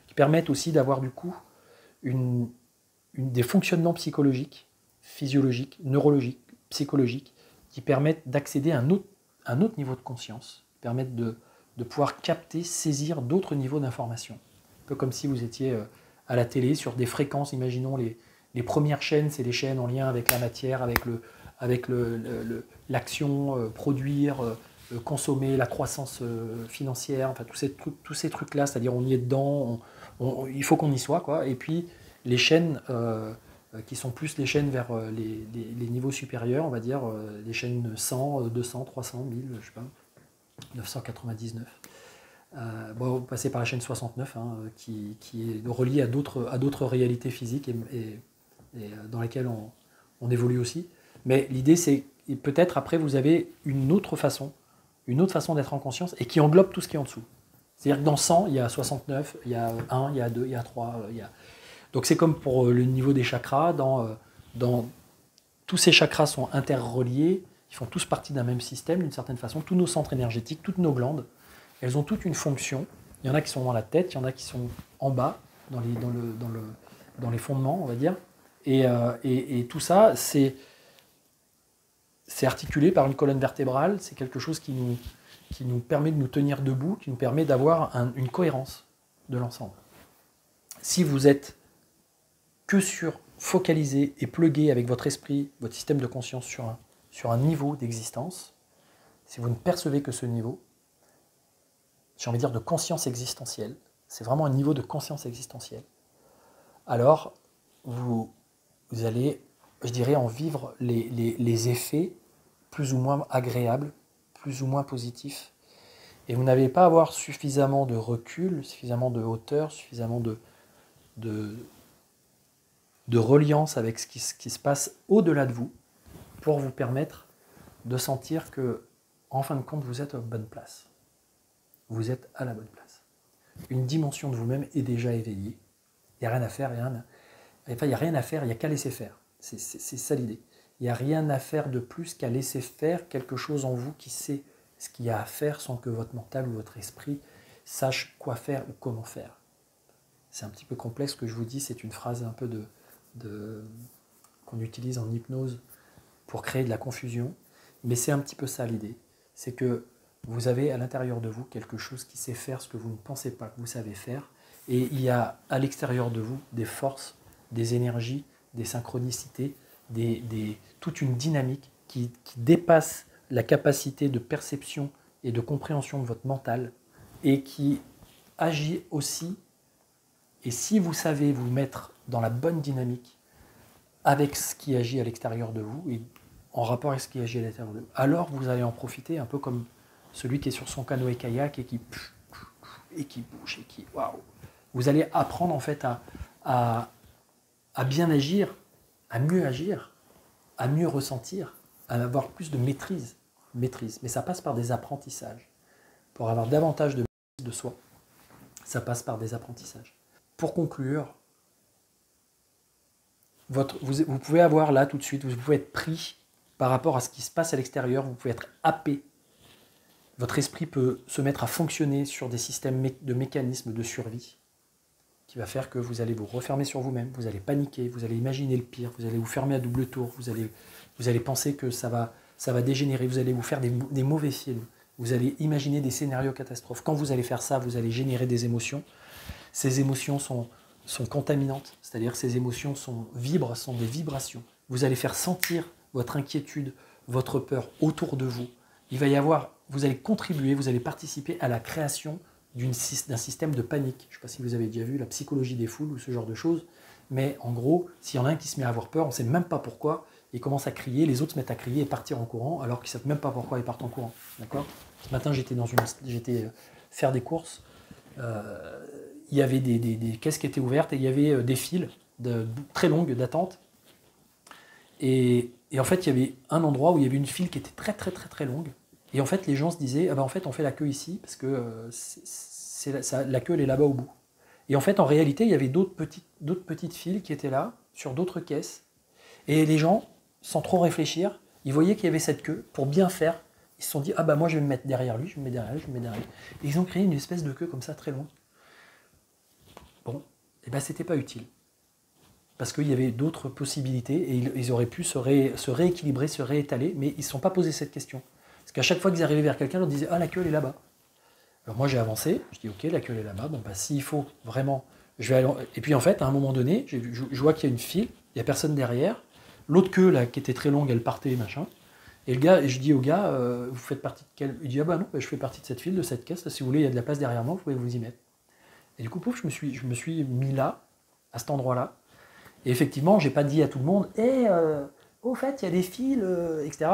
qui permettent aussi d'avoir du coup des fonctionnements psychologiques, physiologiques, neurologiques, psychologiques, qui permettent d'accéder à un autre niveau de conscience, qui permettent de pouvoir capter, saisir d'autres niveaux d'information. Un peu comme si vous étiez à la télé sur des fréquences, imaginons les premières chaînes, c'est des chaînes en lien avec la matière, avec l'action, produire, consommer, la croissance financière, enfin tous ces trucs-là, c'est-à-dire on y est dedans, il faut qu'on y soit, quoi. Et puis les chaînes qui sont plus les chaînes vers les niveaux supérieurs, on va dire, les chaînes 100, 200, 300, 1000, je sais pas, 999. Vous passez par la chaîne 69, hein, qui est reliée à d'autres réalités physiques et dans lesquelles on évolue aussi. Mais l'idée, c'est peut-être après, vous avez une autre façon d'être en conscience et qui englobe tout ce qui est en dessous. C'est-à-dire que dans 100, il y a 69, il y a 1, il y a 2, il y a 3. Donc c'est comme pour le niveau des chakras. Tous ces chakras sont interreliés, ils font tous partie d'un même système d'une certaine façon. Tous nos centres énergétiques, toutes nos glandes, elles ont toutes une fonction. Il y en a qui sont dans la tête, il y en a qui sont en bas, dans les fondements, on va dire. Et tout ça, c'est articulé par une colonne vertébrale, c'est quelque chose qui nous permet de nous tenir debout, qui nous permet d'avoir une cohérence de l'ensemble. Si vous êtes que focalisé et plugué avec votre esprit, votre système de conscience sur un niveau d'existence, si vous ne percevez que ce niveau, j'ai envie de dire de conscience existentielle, c'est vraiment un niveau de conscience existentielle, alors vous allez, je dirais, en vivre les effets plus ou moins agréables, plus ou moins positifs, et vous n'allez pas avoir suffisamment de recul, suffisamment de hauteur, suffisamment de reliance avec ce qui se passe au-delà de vous pour vous permettre de sentir que, en fin de compte, vous êtes à la bonne place. Vous êtes à la bonne place. Une dimension de vous-même est déjà éveillée. Il n'y a rien à faire, il n'y a rien à faire, il n'y a qu'à laisser faire. C'est ça l'idée. Il n'y a rien à faire de plus qu'à laisser faire quelque chose en vous qui sait ce qu'il y a à faire sans que votre mental ou votre esprit sache quoi faire ou comment faire. C'est un petit peu complexe ce que je vous dis, c'est une phrase un peu qu'on utilise en hypnose pour créer de la confusion, mais c'est un petit peu ça l'idée. C'est que vous avez à l'intérieur de vous quelque chose qui sait faire ce que vous ne pensez pas que vous savez faire, et il y a à l'extérieur de vous des forces, des énergies, des synchronicités, toute une dynamique qui dépasse la capacité de perception et de compréhension de votre mental, et qui agit aussi. Et si vous savez vous mettre dans la bonne dynamique avec ce qui agit à l'extérieur de vous, et en rapport avec ce qui agit à l'intérieur de vous, alors vous allez en profiter un peu comme celui qui est sur son canoë-kayak et qui bouge et qui... Waouh. Vous allez apprendre en fait à bien agir, à mieux ressentir, à avoir plus de maîtrise. Mais ça passe par des apprentissages. Pour avoir davantage de maîtrise de soi, ça passe par des apprentissages. Pour conclure, vous pouvez avoir là tout de suite, vous pouvez être pris par rapport à ce qui se passe à l'extérieur, vous pouvez être happé. Votre esprit peut se mettre à fonctionner sur des systèmes de mécanismes de survie qui va faire que vous allez vous refermer sur vous-même, vous allez paniquer, vous allez imaginer le pire, vous allez vous fermer à double tour, vous allez penser que ça va dégénérer, vous allez vous faire des mauvais films, vous allez imaginer des scénarios catastrophes. Quand vous allez faire ça, vous allez générer des émotions. Ces émotions sont contaminantes, c'est-à-dire que ces émotions sont des vibrations. Vous allez faire sentir votre inquiétude, votre peur autour de vous. Vous allez contribuer, vous allez participer à la création d'un système de panique. Je ne sais pas si vous avez déjà vu la psychologie des foules ou ce genre de choses, mais en gros, s'il y en a un qui se met à avoir peur, on ne sait même pas pourquoi, il commence à crier, les autres se mettent à crier et partir en courant, alors qu'ils ne savent même pas pourquoi ils partent en courant. D'accord ? Ce matin, j'étais faire des courses. Il y avait des caisses qui étaient ouvertes et il y avait des files très longues d'attente. Et en fait, il y avait un endroit où il y avait une file qui était très très très très longue. Et en fait, les gens se disaient, ah ben en fait, on fait la queue ici parce que la queue elle est là-bas au bout. Et en fait, en réalité, il y avait d'autres petites files qui étaient là sur d'autres caisses. Et les gens, sans trop réfléchir, ils voyaient qu'il y avait cette queue pour bien faire. Ils se sont dit, ah bah moi je vais me mettre derrière lui, je vais me mettre derrière lui, je vais me mettre derrière lui. Et ils ont créé une espèce de queue comme ça très longue. Bon, et ben c'était pas utile. Parce qu'il y avait d'autres possibilités et ils auraient pu se rééquilibrer, se réétaler, mais ils ne se sont pas posé cette question. Parce qu'à chaque fois qu'ils arrivaient vers quelqu'un, ils leur disaient « Ah, la queue, elle est là-bas ». Alors moi, j'ai avancé, je dis « Ok, la queue, elle est là-bas, bon, bah, s'il faut vraiment, je vais aller… » Et puis en fait, à un moment donné, je vois qu'il y a une file, il n'y a personne derrière, l'autre queue, là, qui était très longue, elle partait, machin. Et je dis au gars « Vous faites partie de quelle… » Il dit « Ah bah non, bah, je fais partie de cette file, de cette caisse, là, si vous voulez, il y a de la place derrière moi, vous pouvez vous y mettre. » Et du coup, pouf, je me suis mis là, à cet endroit-là. Et effectivement, je n'ai pas dit à tout le monde au fait, il y a des fils, etc.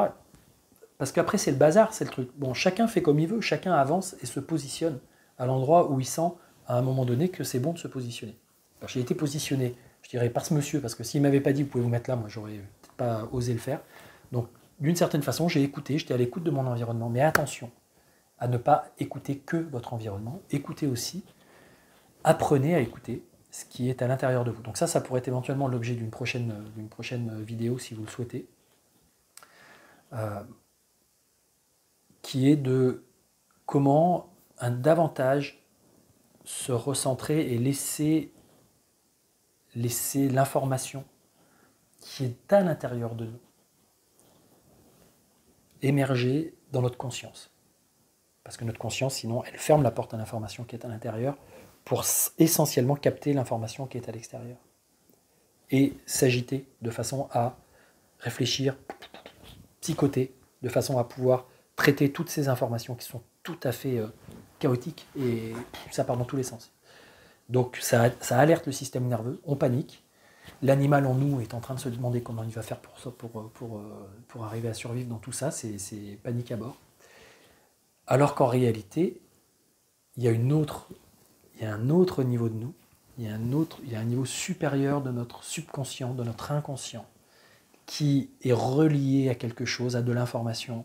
Parce qu'après, c'est le bazar, c'est le truc. Bon, chacun fait comme il veut, chacun avance et se positionne à l'endroit où il sent, à un moment donné, que c'est bon de se positionner. Alors, j'ai été positionné, je dirais, par ce monsieur, parce que s'il ne m'avait pas dit, vous pouvez vous mettre là, moi, j'aurais peut-être pas osé le faire. Donc, d'une certaine façon, j'ai écouté, j'étais à l'écoute de mon environnement. Mais attention à ne pas écouter que votre environnement. Écoutez aussi, apprenez à écouter ce qui est à l'intérieur de vous. Donc ça pourrait être éventuellement l'objet d'une prochaine vidéo si vous le souhaitez, qui est de comment davantage se recentrer et laisser l'information qui est à l'intérieur de nous émerger dans notre conscience. Parce que notre conscience, sinon, elle ferme la porte à l'information qui est à l'intérieur pour essentiellement capter l'information qui est à l'extérieur et s'agiter de façon à réfléchir, psychoter, de façon à pouvoir traiter toutes ces informations qui sont tout à fait chaotiques et ça part dans tous les sens. Donc ça alerte le système nerveux, on panique. L'animal en nous est en train de se demander comment il va faire pour arriver à survivre dans tout ça, c'est panique à bord. Alors qu'en réalité, il y a un autre niveau de nous, il y a un niveau supérieur de notre subconscient, de notre inconscient, qui est relié à quelque chose, à de l'information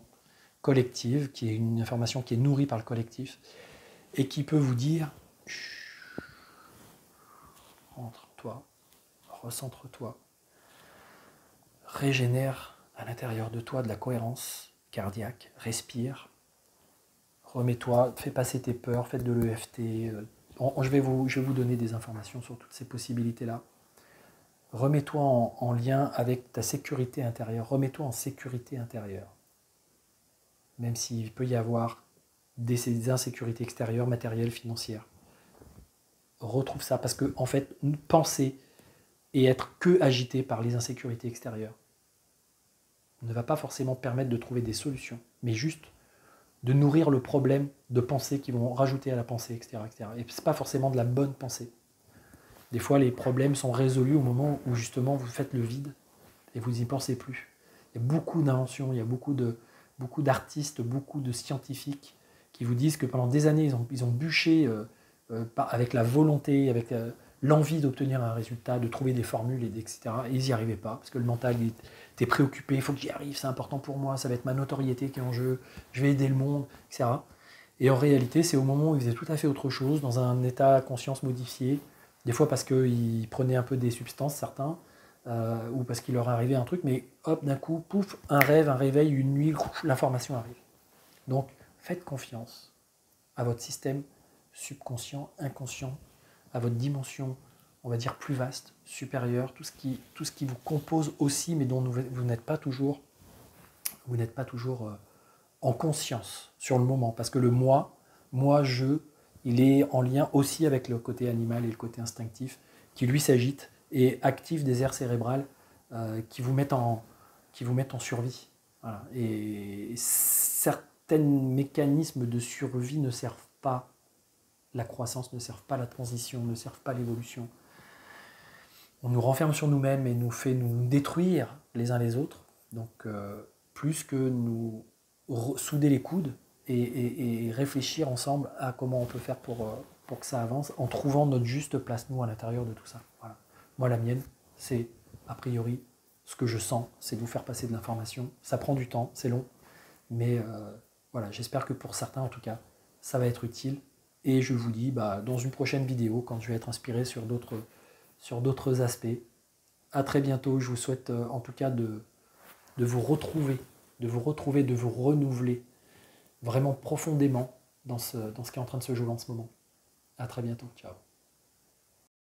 collective, qui est une information qui est nourrie par le collectif, et qui peut vous dire « Rentre-toi, recentre-toi, régénère à l'intérieur de toi de la cohérence cardiaque, respire, remets-toi, fais passer tes peurs, faites de l'EFT. Je vais vous donner des informations sur toutes ces possibilités-là. Remets-toi en lien avec ta sécurité intérieure, remets-toi en sécurité intérieure. Même s'il peut y avoir des insécurités extérieures, matérielles, financières. Retrouve ça, parce que en fait, penser et être que agité par les insécurités extérieures ne va pas forcément permettre de trouver des solutions, mais juste de nourrir le problème de pensées qui vont rajouter à la pensée, etc. etc. Et ce n'est pas forcément de la bonne pensée. Des fois, les problèmes sont résolus au moment où justement vous faites le vide et vous n'y pensez plus. Il y a beaucoup d'inventions, il y a beaucoup d'artistes, beaucoup de scientifiques qui vous disent que pendant des années, ils ont bûché avec la volonté, avec l'envie d'obtenir un résultat, de trouver des formules, etc. Et ils n'y arrivaient pas, parce que le mental était préoccupé, il faut que j'y arrive, c'est important pour moi, ça va être ma notoriété qui est en jeu, je vais aider le monde, etc. Et en réalité, c'est au moment où ils faisaient tout à fait autre chose, dans un état conscience modifié, des fois parce qu'ils prenaient un peu des substances, certains, ou parce qu'il leur arrivait un truc, mais hop, d'un coup, pouf, un rêve, un réveil, une nuit, l'information arrive. Donc, faites confiance à votre système subconscient, inconscient, à votre dimension, on va dire, plus vaste, supérieure, tout ce qui vous compose aussi, mais dont vous n'êtes pas toujours, en conscience sur le moment. Parce que le moi, je, il est en lien aussi avec le côté animal et le côté instinctif, qui lui s'agite et active des aires cérébrales qui vous mettent en survie. Voilà. Et certains mécanismes de survie ne servent pas la croissance, ne servent pas la transition, ne servent pas l'évolution. On nous renferme sur nous-mêmes et nous fait nous détruire les uns les autres. Donc, plus que nous souder les coudes et réfléchir ensemble à comment on peut faire pour que ça avance, en trouvant notre juste place, nous, à l'intérieur de tout ça. Voilà. Moi, la mienne, c'est, a priori, ce que je sens, c'est de vous faire passer de l'information. Ça prend du temps, c'est long, mais voilà, j'espère que pour certains, en tout cas, ça va être utile. Et je vous dis, dans une prochaine vidéo, quand je vais être inspiré sur d'autres aspects. À très bientôt. Je vous souhaite en tout cas de vous retrouver, de vous renouveler vraiment profondément dans ce qui est en train de se jouer en ce moment. À très bientôt. Ciao.